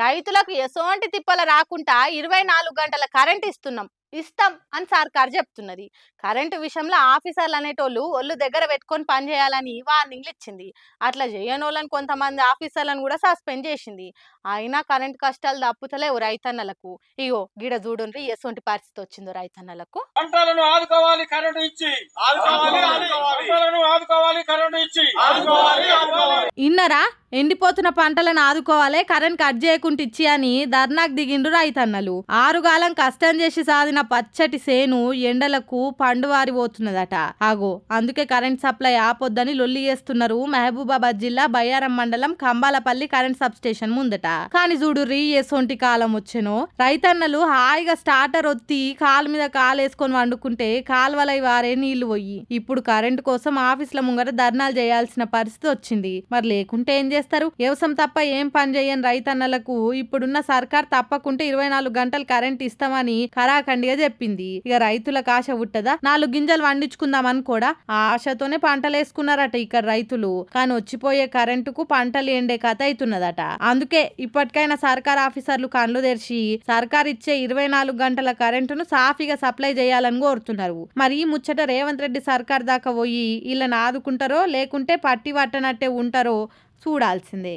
రైతులకు ఎసోంటి తిప్పల రాకుండా 24 గంటల కరెంట్ ఇస్తాం అని సర్కార్ చెప్తున్నది. కరెంటు విషయంలో ఆఫీసర్లు అనేటోళ్ళు ఒళ్ళు దగ్గర పెట్టుకొని పని చేయాలని వార్నింగ్లు ఇచ్చింది. అట్లా చేయనోళ్ళని కొంతమంది ఆఫీసర్లను కూడా సస్పెండ్ చేసింది. అయినా కరెంట్ కష్టాలు తప్పుతలేవు రైతన్నలకు. ఇగో గిడ చూడుండ్రి ఎసొంటి పరిస్థితి వచ్చిందో రైతన్నలకు. పంటలను ఆదుకోవాలి కరెంటు ఇచ్చి, పంటలను ఆదుకోవాలి కరెంటు ఇచ్చి. ఇన్నరా ఎండిపోతున్న పంటలను ఆదుకోవాలి కరెంట్ కట్ చేయకుండా ఇచ్చి అని ధర్నాకు దిగిండ్రు రైతన్నలు. ఆరుగాలం కష్టం చేసి సాధిన పచ్చటి సేను ఎండలకు పండువారి పోతున్నదట. ఆగో అందుకే కరెంట్ సప్లై ఆపొద్దని లొల్లి చేస్తున్నారు మహబూబాబాద్ జిల్లా బయ్యారం మండలం కంబాలపల్లి కరెంట్ సబ్ స్టేషన్ ముందట. కానీ చూడుర్రి ఎసొంటి కాలం వచ్చెనో. రైతన్నలు హాయిగా స్టార్టర్ ఒత్తి కాలు మీద కాలేసుకొని వండుకుంటే కాలువలై వారే నీళ్లు పోయి ఇప్పుడు కరెంట్ కోసం ఆఫీసుల ముంగట ధర్నాలు చేయాల్సిన పరిస్థితి వచ్చింది. మరి లేకుంటే ఏం చేస్తారు? వ్యవసాయం తప్ప ఏం పని చేయని రైతన్నలకు ఇప్పుడున్న సర్కార్ తప్పకుంటే 24 గంటలు కరెంట్ ఇస్తామని ఖరాఖండిగా చెప్పింది. ఇక రైతులకు ఆశ పుట్టదా? 4 గింజలు వండించుకుందామని కూడా ఆ ఆశతోనే పంటలు వేసుకున్నారట ఇక్కడ రైతులు. కానీ వచ్చిపోయే కరెంటుకు పంటలు ఎండే కథ అవుతున్నదట. అందుకే ఇప్పటికైనా సర్కార్ ఆఫీసర్లు కళ్ళు తెరిచి సర్కార్ ఇచ్చే 24 గంటల కరెంటును సాఫీగా సప్లై చేయాలని కోరుతున్నారు. మరి ఈ ముచ్చట రేవంత్ రెడ్డి సర్కార్ దాకా పోయి వీళ్ళని ఆదుకుంటారో లేకుంటే పట్టి పట్టనట్టే ఉంటారో చూడాల్సిందే.